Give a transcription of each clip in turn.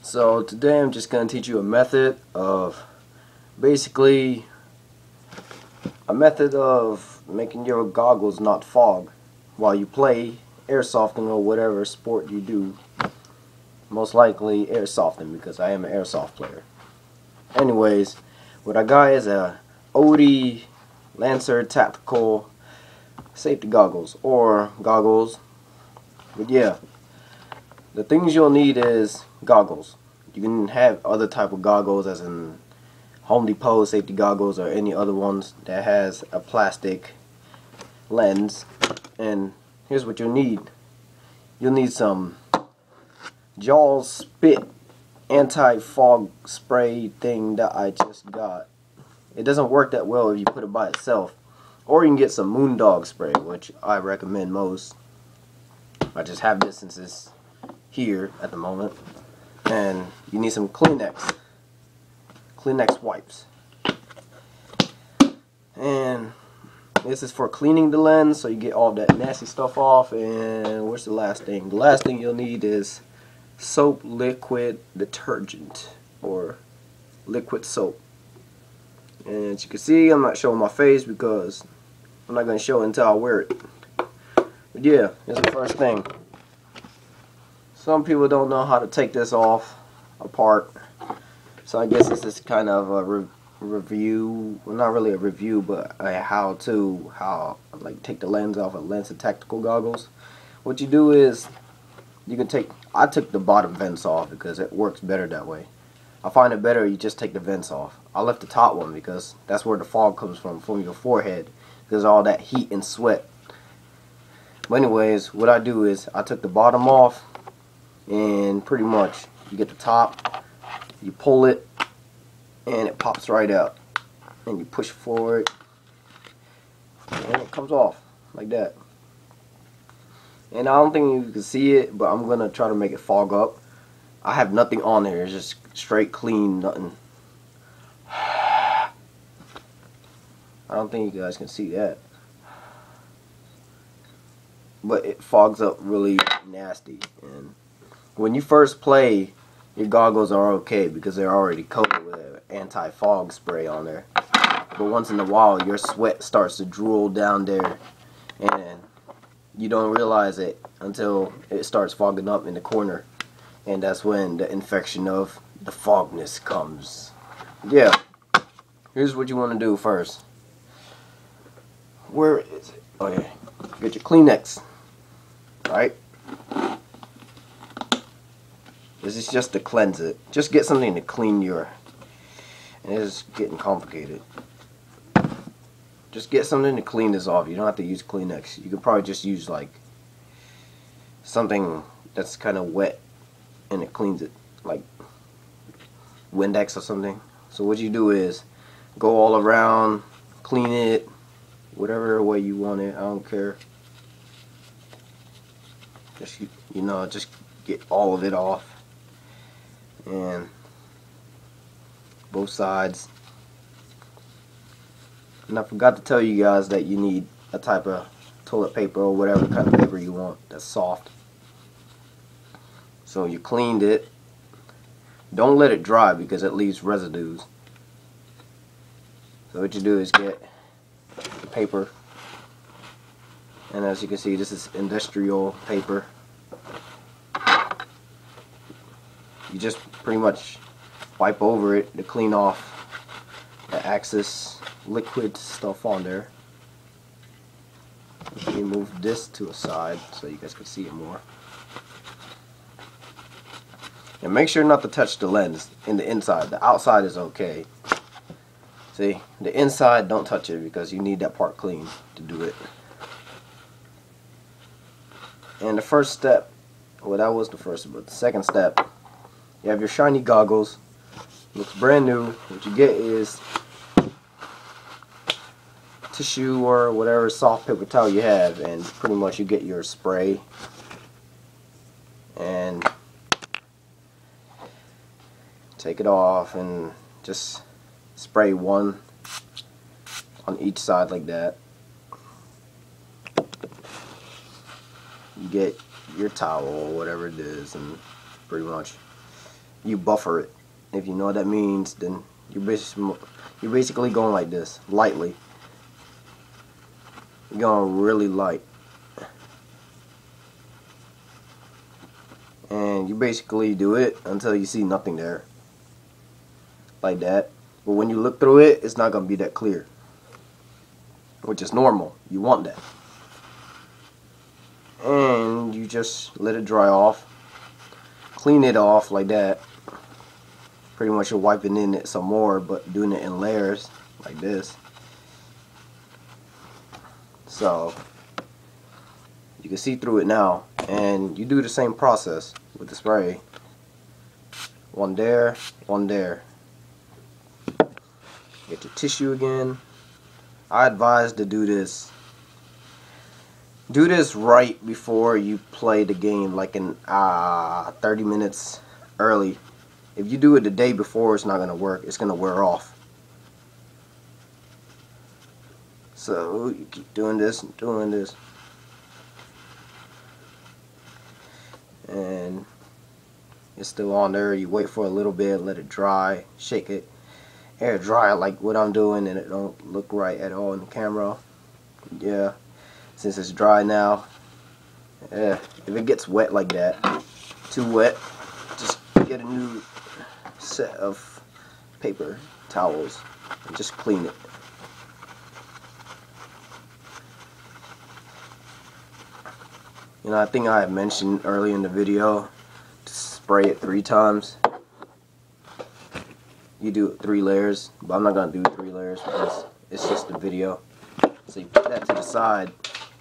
So today I'm just going to teach you a method of basically making your goggles not fog while you play airsofting or whatever sport you do. Most likely airsofting, because I am an airsoft player. Anyways, what I got is a OD Lancer tactical safety goggles or goggles. But yeah, the things you'll need is goggles. You can have other type of goggles, as in Home Depot safety goggles or any other ones that has a plastic lens. And here's what you'll need. You'll need some Jaws Spit anti-fog spray thing that I just got. It doesn't work that well if you put it by itself. Or you can get some Moondog spray, which I recommend most. I just have this since it's here at the moment. And you need some Kleenex wipes. And this is for cleaning the lens, so you get all that nasty stuff off. And what's the last thing? The last thing you'll need is soap liquid detergent or liquid soap. And as you can see, I'm not showing my face because I'm not going to show it until I wear it. But yeah, here's the first thing. Some people don't know how to take this off apart, so I guess this is kind of a review, well, not really a review, but a how like take the lens off of Lancer tactical goggles. What you do is you can I took the bottom vents off because it works better that way. I find it better you just take the vents off. I left the top one because that's where the fog comes from your forehead, because all that heat and sweat. But anyways, what I do is I took the bottom off, and pretty much you get the top, you pull it, and it pops right out, and you push forward, and it comes off like that. And I don't think you can see it, but I'm gonna try to make it fog up. I have nothing on there, it's just straight clean, nothing. I don't think you guys can see that, but it fogs up really nasty. And when you first play, your goggles are okay because they're already coated with an anti-fog spray on there. But once in a while, your sweat starts to drool down there, and you don't realize it until it starts fogging up in the corner. And that's when the infection of the fogness comes. Yeah, here's what you want to do first. Where is it? Oh yeah, get your Kleenex, right? This is just to cleanse it. Just get something to clean your... And it's getting complicated. Just get something to clean this off. You don't have to use Kleenex. You could probably just use like something that's kind of wet and it cleans it, like Windex or something. So what you do is go all around, clean it, whatever way you want it. I don't care. Just just get all of it off. And both sides. And I forgot to tell you guys that you need a type of toilet paper or whatever kind of paper you want that's soft. So you cleaned it. Don't let it dry because it leaves residues. So what you do is get the paper, and as you can see, this is industrial paper. You just pretty much wipe over it to clean off the excess liquid stuff on there. Let me move this to a side so you guys can see it more. And make sure not to touch the lens in the inside. The outside is okay. See, the inside, don't touch it because you need that part clean to do it. And the first step, well, that was the first, but the second step, you have your shiny goggles. Looks brand new. What you get is tissue or whatever soft paper towel you have, and pretty much you get your spray and take it off and just spray one on each side like that. You get your towel or whatever it is, and pretty much you buffer it. If you know what that means, then you're basically going like this, lightly. You're going really light. And you basically do it until you see nothing there. Like that. But when you look through it, it's not going to be that clear. Which is normal. You want that. And you just let it dry off. Clean it off like that. Pretty much you're wiping in it some more, but doing it in layers like this. So you can see through it now. And you do the same process with the spray. One there, one there. Get your tissue again. I advise to do this. Do this right before you play the game, like in 30 minutes early. If you do it the day before, it's not going to work. It's going to wear off. So you keep doing this and doing this. And it's still on there. You wait for a little bit, let it dry, shake it, air dry like what I'm doing, and it don't look right at all in the camera. Yeah, since it's dry now. Yeah, if it gets wet like that, too wet, just get a new set of paper towels and just clean it. You know, I think I had mentioned earlier in the video to spray it 3 times. You do 3 layers, but I'm not going to do 3 layers because it's just a video. So you put that to the side.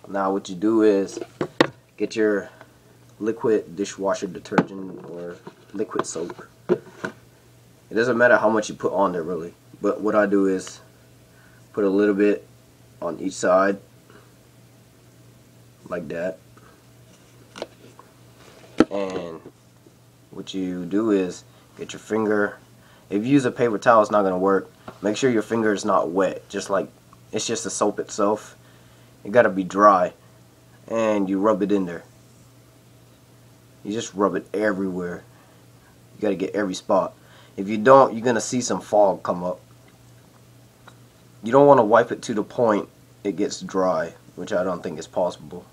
Now what you do is get your liquid dishwasher detergent or liquid soap. It doesn't matter how much you put on there really, but what I do is put a little bit on each side like that. And what you do is get your finger. If you use a paper towel, it's not going to work. Make sure your finger is not wet, just like it's just the soap itself. It got to be dry, and you rub it in there. You just rub it everywhere. You got to get every spot. If you don't, you're going to see some fog come up. You don't want to wipe it to the point it gets dry, which I don't think is possible.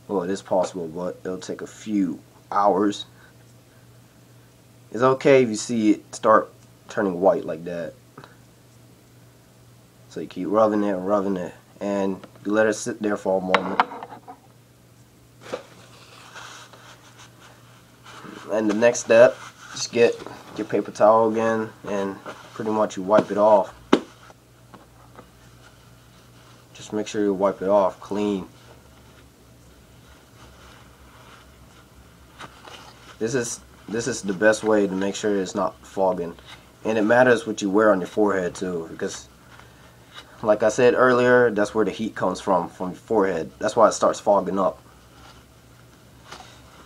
Well, it is possible, but it'll take a few hours. It's okay if you see it start turning white like that. So you keep rubbing it, and you let it sit there for a moment. And the next step, just get your paper towel again, and pretty much you wipe it off. Just make sure you wipe it off clean. This is the best way to make sure it's not fogging. And it matters what you wear on your forehead too, because like I said earlier, that's where the heat comes from your forehead. That's why it starts fogging up.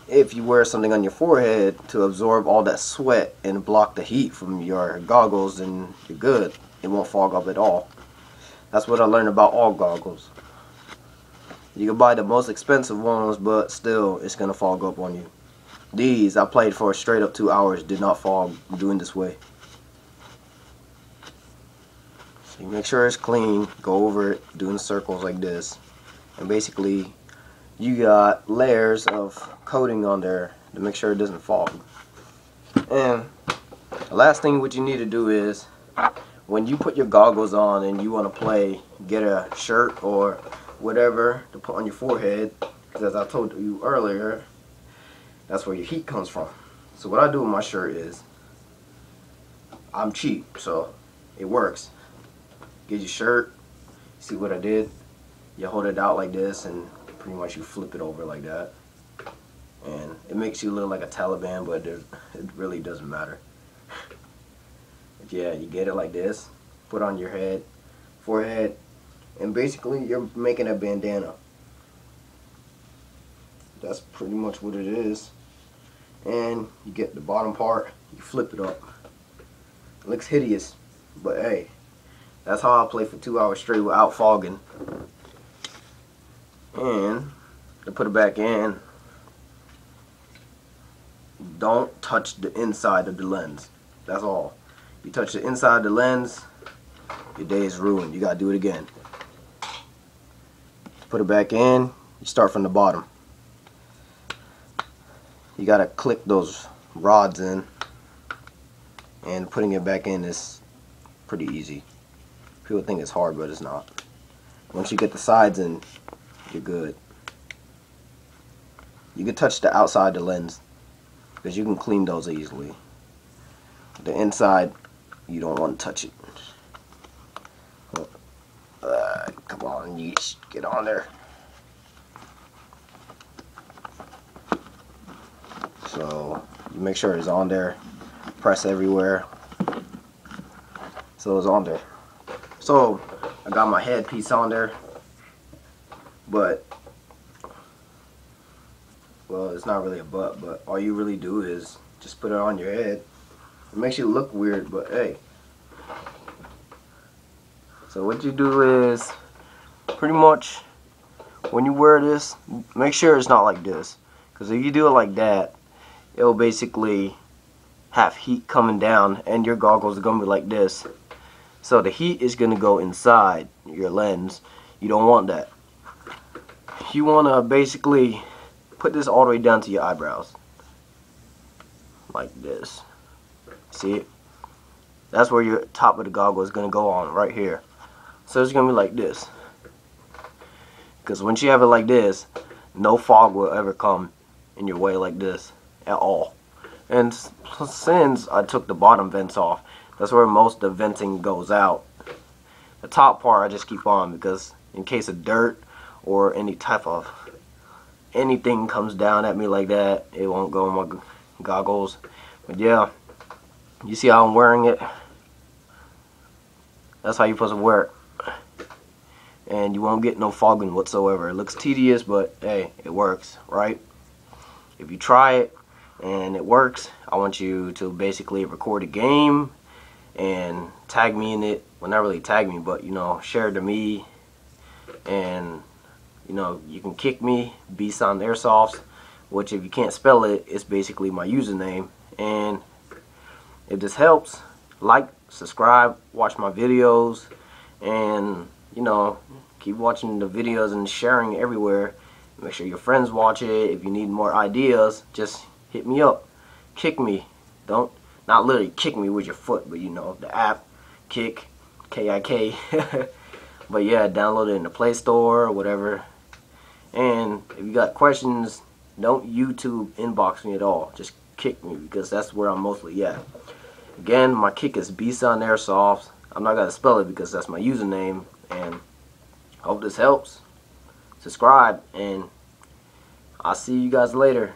If you wear something on your forehead to absorb all that sweat and block the heat from your goggles, then you're good. It won't fog up at all. That's what I learned about all goggles. You can buy the most expensive ones, but still it's gonna fog up on you. These I played for straight up 2 hours, did not fog doing this way. So you make sure it's clean, go over it, doing circles like this, and basically you got layers of coating on there to make sure it doesn't fog. And the last thing what you need to do is, when you put your goggles on and you want to play, get a shirt or whatever to put on your forehead, because as I told you earlier, that's where your heat comes from. So what I do with my shirt is, I'm cheap, so it works. Get your shirt, see what I did? You hold it out like this and pretty much you flip it over like that. And it makes you look like a Taliban, but it really doesn't matter. But yeah, you get it like this, put on your head, forehead, and basically you're making a bandana. That's pretty much what it is. And you get the bottom part, you flip it up. It looks hideous, but hey, that's how I play for 2 hours straight without fogging. And to put it back in, don't touch the inside of the lens. That's all. You touch the inside of the lens, your day is ruined. You gotta do it again. Put it back in, you start from the bottom. You gotta click those rods in, and putting it back in is pretty easy. People think it's hard, but it's not. Once you get the sides in, you're good. You can touch the outside of the lens because you can clean those easily. The inside, you don't want to touch it. Come on, yeesh, get on there. So you make sure it's on there. Press everywhere. So it's on there. So I got my headpiece on there, but well, it's not really a but all you really do is just put it on your head. It makes you look weird, but hey. So what you do is pretty much when you wear this, make sure it's not like this, because if you do it like that, it'll basically have heat coming down and your goggles are gonna be like this. So the heat is gonna go inside your lens. You don't want that. You wanna basically put this all the way down to your eyebrows, like this. See it? That's where your top of the goggle is gonna go on, right here. So it's gonna be like this. Because once you have it like this, no fog will ever come in your way like this at all. And since I took the bottom vents off, that's where most of the venting goes out. The top part I just keep on because in case of dirt or any type of anything comes down at me like that, it won't go in my goggles. But yeah, you see how I'm wearing it? That's how you're supposed to wear it. And you won't get no fogging whatsoever. It looks tedious, but hey, it works, right? If you try it and it works, I want you to basically record a game and tag me in it. Well, not really tag me, but you know, share it to me. And you know, you can kick me, Bson Airsoft, which if you can't spell it, it's basically my username. And if this helps, like, subscribe, watch my videos, and you know, keep watching the videos and sharing everywhere. Make sure your friends watch it. If you need more ideas, just hit me up. Kick me. Don't, not literally kick me with your foot, but you know, the app, Kick, K-I-K. But yeah, download it in the Play Store or whatever. And if you got questions, don't YouTube inbox me at all. Just kick me, because that's where I'm mostly at. Again, my kick is Bson Airsoft. I'm not going to spell it because that's my username. And I hope this helps. Subscribe, and I'll see you guys later.